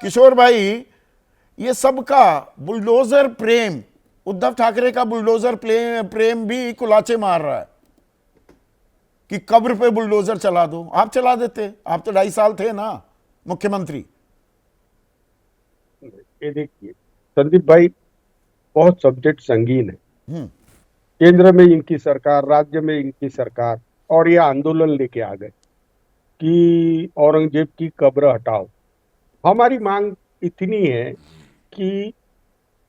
किशोर भाई, ये सबका बुलडोजर प्रेम, उद्धव ठाकरे का बुलडोजर प्रेम भी कुलाचे मार रहा है कि कब्र पे बुलडोजर चला दो। आप चला देते, आप तो 2.5 साल थे ना मुख्यमंत्री। ये देखिए संदीप भाई, बहुत सब्जेक्ट संगीन है। हम्म। केंद्र में इनकी सरकार, राज्य में इनकी सरकार, और ये आंदोलन लेके आ गए कि औरंगजेब की कब्र हटाओ। हमारी मांग इतनी है कि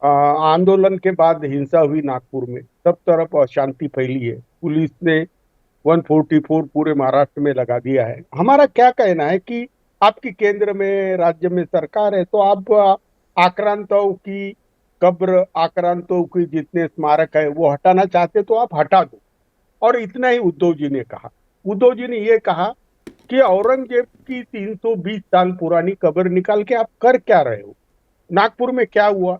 आंदोलन के बाद हिंसा हुई नागपुर में, सब तरफ अशांति फैली है, पुलिस ने 144 पूरे महाराष्ट्र में लगा दिया है। हमारा क्या कहना है कि आपकी केंद्र में, राज्य में सरकार है, तो आप आक्रांताओं की कब्र, आक्रांतों की जितने स्मारक है वो हटाना चाहते तो आप हटा दो। और इतना ही उद्धव जी ने कहा। उद्धव जी ने ये कहा कि औरंगजेब की 320 साल पुरानी कब्र निकाल के आप कर क्या रहे हो? नागपुर में क्या हुआ?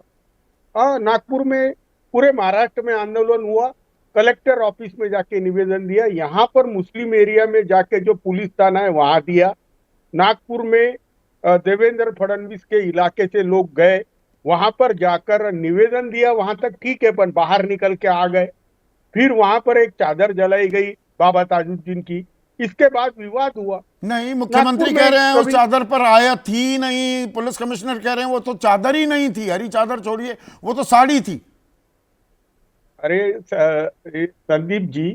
नागपुर में, पूरे महाराष्ट्र में आंदोलन हुआ, कलेक्टर ऑफिस में जाके निवेदन दिया, यहाँ पर मुस्लिम एरिया में जाके जो पुलिस थाना है वहां दिया, नागपुर में देवेंद्र फडणवीस के इलाके से लोग गए, वहां पर जाकर निवेदन दिया, वहां तक ठीक है, पर बाहर निकल के आ गए। फिर वहां पर एक चादर जलाई गई बाबा ताजुद्दीन की। इसके बाद विवाद हुआ। नहीं, नागपुर मुख्यमंत्री कह में रहे हैं उस कभी, चादर पर आया थी नहीं, पुलिस कमिश्नर कह रहे हैं वो तो चादर ही नहीं थी, हरी चादर छोड़िए, वो तो साड़ी थी। अरे संदीप जी,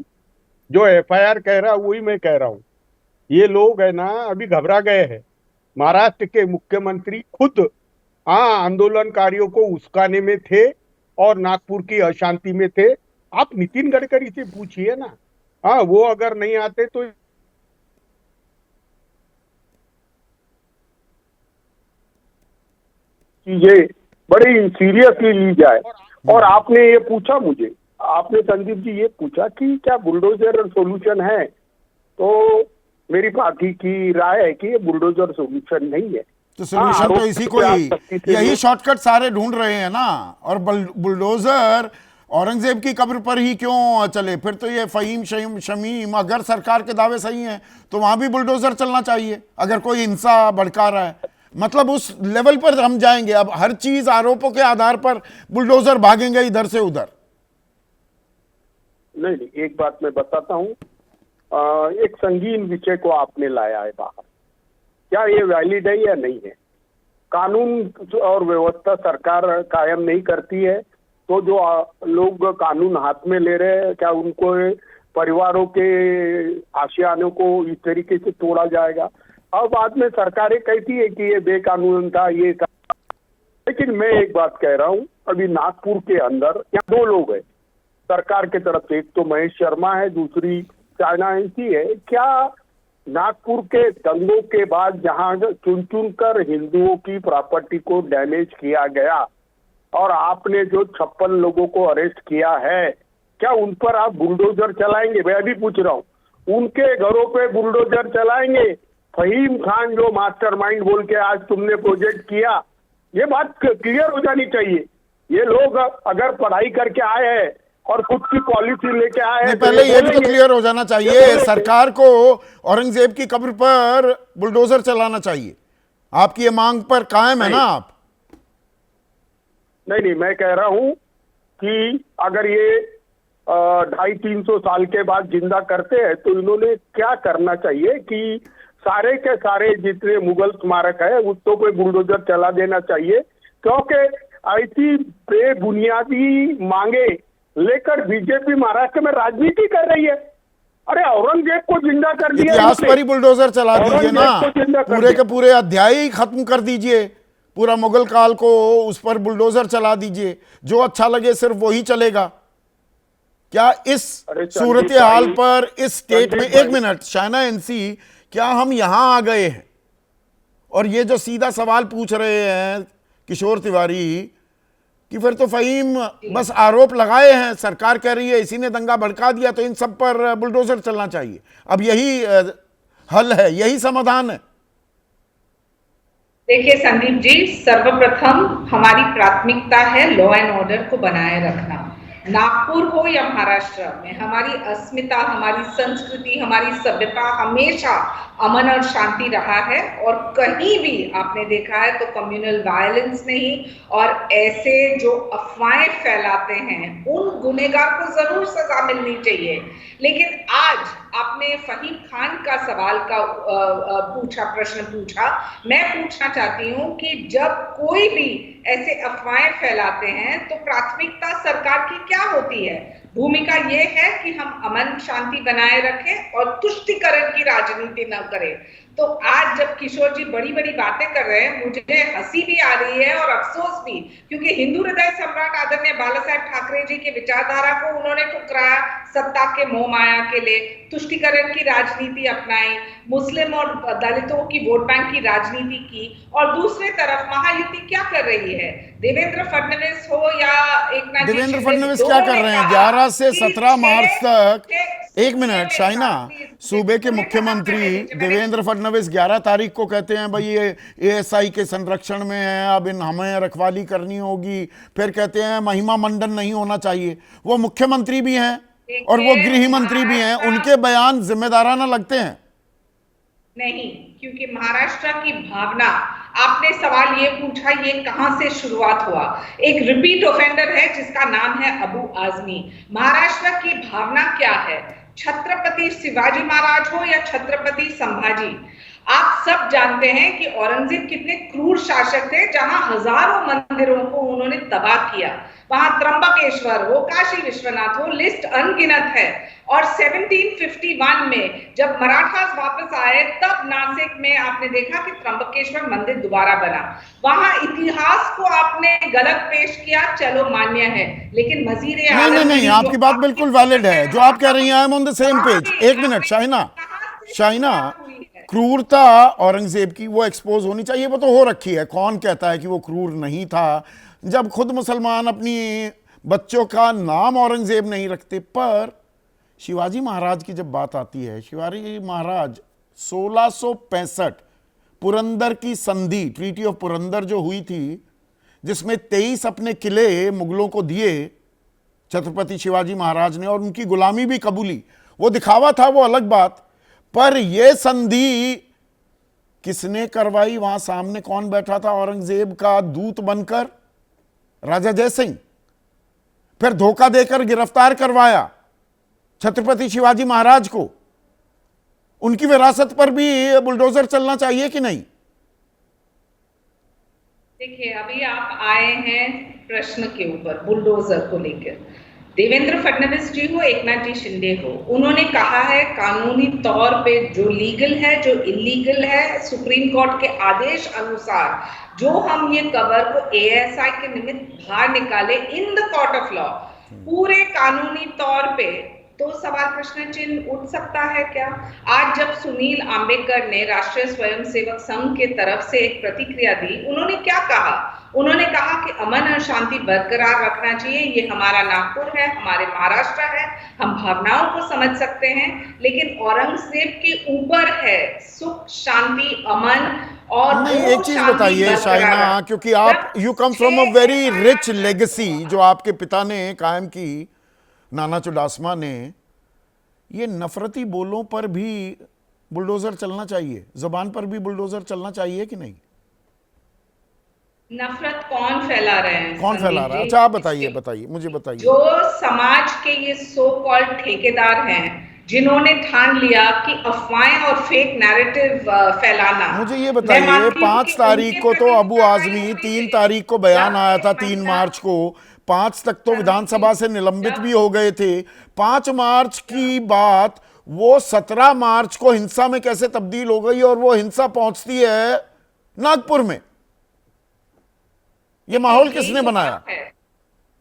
जो एफआईआर कह रहा वही मैं कह रहा हूँ। ये लोग है ना अभी घबरा गए हैं। महाराष्ट्र के मुख्यमंत्री खुद आंदोलनकारियों को उस्काने में थे और नागपुर की अशांति में थे। आप नितिन गडकरी से पूछिए ना, वो अगर नहीं आते तो चीजें बड़ी सीरियसली ली जाए। और आपने ये पूछा मुझे, आपने संदीप जी ये पूछा कि क्या बुलडोजर सोल्यूशन है, तो मेरी पार्टी की राय है कि ये बुलडोजर सोल्यूशन नहीं है। तो सोल्यूशन तो इसी को ही, यही शॉर्टकट सारे ढूंढ रहे हैं ना। और बुलडोजर औरंगजेब की कब्र पर ही क्यों चले? फिर तो ये फहीम शमीम, अगर सरकार के दावे सही हैं तो वहां भी बुलडोजर चलना चाहिए अगर कोई हिंसा भड़का रहा है। मतलब उस लेवल पर हम जाएंगे, अब हर चीज आरोपों के आधार पर बुलडोजर भागेंगे इधर से उधर। नहीं नहीं, एक बात मैं बताता हूँ। एक संगीन विषय को आपने लाया है बाहर, क्या ये वैलिड है या नहीं है? कानून और व्यवस्था सरकार कायम नहीं करती है तो जो लोग कानून हाथ में ले रहे हैं, क्या उनको परिवारों के आशियानों को इस तरीके से तोड़ा जाएगा? अब बाद में सरकारें कहती है कि ये बेकानून था, ये था। लेकिन मैं एक बात कह रहा हूँ, अभी नागपुर के अंदर यहाँ 2 लोग हैं सरकार के तरफ से, एक तो महेश शर्मा है, दूसरी चाइना एनसी है। क्या नागपुर के दंगों के बाद जहां चुन चुन कर हिंदुओं की प्रॉपर्टी को डैमेज किया गया और आपने जो 56 लोगों को अरेस्ट किया है, क्या उन पर आप बुलडोजर चलाएंगे? मैं अभी पूछ रहा हूँ, उनके घरों पे बुलडोजर चलाएंगे? फहीम खान जो मास्टरमाइंड बोल के आज तुमने प्रोजेक्ट किया, ये बात क्लियर हो जानी चाहिए। ये लोग अगर पढ़ाई करके आए हैं और खुद की पॉलिसी लेके आए हैं, पहले ये भी तो क्लियर हो जाना चाहिए, सरकार को औरंगजेब की कब्र पर बुलडोजर चलाना चाहिए। आपकी ये मांग पर कायम है ना आप? नहीं नहीं, मैं कह रहा हूं कि अगर ये 250-300 साल के बाद जिंदा करते हैं तो इन्होंने क्या करना चाहिए कि सारे के सारे जितने मुगल स्मारक है उसको कोई बुलडोजर चला देना चाहिए। क्योंकि ऐसी बेबुनियादी मांगे लेकर बीजेपी महाराष्ट्र में राजनीति कर रही है। अरे औरंगजेब को जिंदा कर दिया, इतिहास पर ही बुलडोजर चला दीजिए ना, पूरे के पूरे अध्याय ही खत्म कर दीजिए, पूरा मुगल काल को उस पर बुलडोजर चला दीजिए, जो अच्छा लगे सिर्फ वही चलेगा। क्या इस सूरत हाल पर, इस स्टेट में, एक मिनट शाइना एनसी, क्या हम यहां आ गए हैं? और ये जो सीधा सवाल पूछ रहे हैं किशोर तिवारी कि फिर तो फहीम बस आरोप लगाए हैं, सरकार कह रही है इसी ने दंगा भड़का दिया, तो इन सब पर बुलडोजर चलना चाहिए। अब यही हल है, यही समाधान है? देखिए संदीप जी, सर्वप्रथम हमारी प्राथमिकता है लॉ एंड ऑर्डर को बनाए रखना। नागपुर हो या महाराष्ट्र में, हमारी अस्मिता, हमारी संस्कृति, हमारी सभ्यता हमेशा अमन और शांति रहा है। और कहीं भी आपने देखा है तो कम्युनल वायलेंस नहीं, और ऐसे जो अफवाहें फैलाते हैं उन गुनहगार को जरूर सजा मिलनी चाहिए। लेकिन आज आपने फहीम खान का सवाल का प्रश्न पूछा, मैं पूछना चाहती हूं कि जब कोई भी ऐसे अफवाहें फैलाते हैं तो प्राथमिकता सरकार की क्या होती है? भूमिका ये है कि हम अमन शांति बनाए रखें और तुष्टीकरण की राजनीति न करें। तो आज जब किशोर जी बड़ी बड़ी बातें कर रहे हैं, मुझे हंसी भी आ रही है और अफसोस भी, क्योंकि हिंदू हृदय सम्राट आदरणीय बाला साहेब ठाकरे जी की विचारधारा को उन्होंने ठुकराया सत्ता के मोह माया के लिए, तुष्टीकरण की राजनीति अपनाई, मुस्लिम और दलितों की वोट बैंक की राजनीति की, और दूसरी तरफ महायुति क्या कर रही है? देवेंद्र फडणवीस हो या एकनाथ जी देवेंद्र शिंदे, फडणवीस क्या कर रहे हैं? 11 से 17 मार्च तक, एक मिनट शाइना, सूबे के मुख्यमंत्री देवेंद्र फडणवीस 11 तारीख को कहते हैं भाई ये एएसआई के संरक्षण में है, अब इन हमें रखवाली करनी होगी। फिर कहते हैं महिमा मंडन नहीं होना चाहिए। वो मुख्यमंत्री भी हैं और वो गृह मंत्री भी हैं, उनके बयान जिम्मेदाराना लगते हैं? नहीं, क्योंकि महाराष्ट्र की भावना, आपने सवाल ये पूछा ये कहां से शुरुआत हुआ। एक रिपीट ऑफेंडर है जिसका नाम है अबू आजमी। महाराष्ट्र की भावना क्या है? छत्रपति शिवाजी महाराज हो या छत्रपति संभाजी, आप सब जानते हैं कि औरंगजेब कितने क्रूर शासक थे, जहां हजारों मंदिरों को उन्होंने तबाह किया। वहां त्र्यंबकेश्वर हो, काशी विश्वनाथ हो, लिस्ट अनगिनत है। और 1751 में जब मराठास वापस आए तब नासिक में आपने देखा कि त्र्यंबकेश्वर मंदिर दोबारा बना। वहां इतिहास को आपने गलत पेश किया, चलो मान्य है, लेकिन वजीर आजम नहीं, आपकी बात बिल्कुल वैलिड है जो आप कह रही हैं। I am on the same page. एक मिनट शाइना, क्रूरता औरंगजेब की वो एक्सपोज होनी चाहिए, वो तो हो रखी है। कौन कहता है कि वो क्रूर नहीं था? जब खुद मुसलमान अपनी बच्चों का नाम औरंगजेब नहीं रखते। पर शिवाजी महाराज की जब बात आती है, शिवाजी महाराज 1665 पुरंदर की संधि, ट्रीटी ऑफ पुरंदर जो हुई थी, जिसमें 23 अपने किले मुगलों को दिए छत्रपति शिवाजी महाराज ने, और उनकी गुलामी भी कबूली। वो दिखावा था, वो अलग बात। पर यह संधि किसने करवाई? वहां सामने कौन बैठा था औरंगजेब का दूत बनकर? राजा जयसिंह। फिर धोखा देकर गिरफ्तार करवाया छत्रपति शिवाजी महाराज को। उनकी विरासत पर भी बुलडोजर चलना चाहिए कि नहीं? देखिए, अभी आप आए हैं प्रश्न के ऊपर बुलडोजर को लेकर। देवेंद्र फडणवीस जी हो, एकनाथ जी शिंदे हो, उन्होंने कहा है कानूनी तौर पे जो लीगल है, जो इलीगल है, सुप्रीम कोर्ट के आदेश अनुसार जो हम ये कवर को एएसआई के निमित्त बाहर निकाले in the court of law, पूरे कानूनी तौर पे, तो सवाल प्रश्न चिन्ह उठ सकता है क्या? आज जब सुनील आंबेडकर ने राष्ट्रीय स्वयंसेवक संघ के तरफ से एक प्रतिक्रिया दी, उन्होंने क्या कहा? उन्होंने कहा कि अमन और शांति बरकरार रखना चाहिए, ये हमारा नागपुर है, हमारे महाराष्ट्र है, हम भावनाओं को समझ सकते हैं, लेकिन औरंगजेब के ऊपर है सुख, शांति, अमन। और नहीं, एक चीज बताइए शाइना, क्योंकि आप you come from a very rich legacy जो आपके पिता ने कायम की, नाना चुडासमा ने। ये नफरती बोलों पर भी बुलडोजर चलना चाहिए, जुबान पर भी बुलडोजर चलना चाहिए कि नहीं? नफरत कौन फैला रहे हैं? कौन फैला रहा है? अच्छा, आप बताइए, मुझे बताइए। जो समाज के ये सो कॉल्ड ठेकेदार हैं, जिन्होंने ठान लिया कि अफवाहें और फेक नैरेटिव फैलाना। मुझे ये बताइए, 5 तारीख को तो अबू आजमी, 3 तारीख को बयान आया था, 3 मार्च को, 5 तक तो विधानसभा से निलंबित भी हो गए थे। 5 मार्च की बात वो 17 मार्च को हिंसा में कैसे तब्दील हो गई, और वो हिंसा पहुंचती है नागपुर में? ये माहौल किसने बनाया?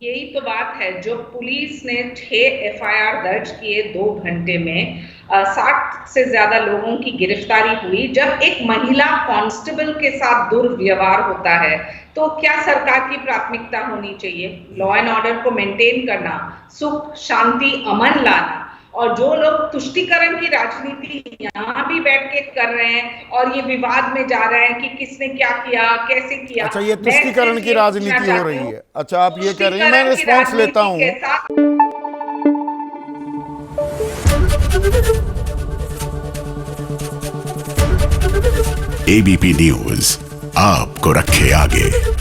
यही तो बात है। जो पुलिस ने 6 एफआईआर दर्ज किए 2 घंटे में, 60 से ज्यादा लोगों की गिरफ्तारी हुई। जब एक महिला कांस्टेबल के साथ दुर्व्यवहार होता है तो क्या सरकार की प्राथमिकता होनी चाहिए? लॉ एंड ऑर्डर को मेंटेन करना, सुख, शांति, अमन लाना। और जो लोग तुष्टीकरण की राजनीति यहाँ भी बैठ के कर रहे हैं और ये विवाद में जा रहे हैं कि किसने क्या किया, कैसे किया। अच्छा, ये तुष्टीकरण की राजनीति हो रही है। अच्छा, आप ये कह रही हैं, मैं रिस्पॉन्स लेता हूं। एबीपी न्यूज आपको रखे आगे।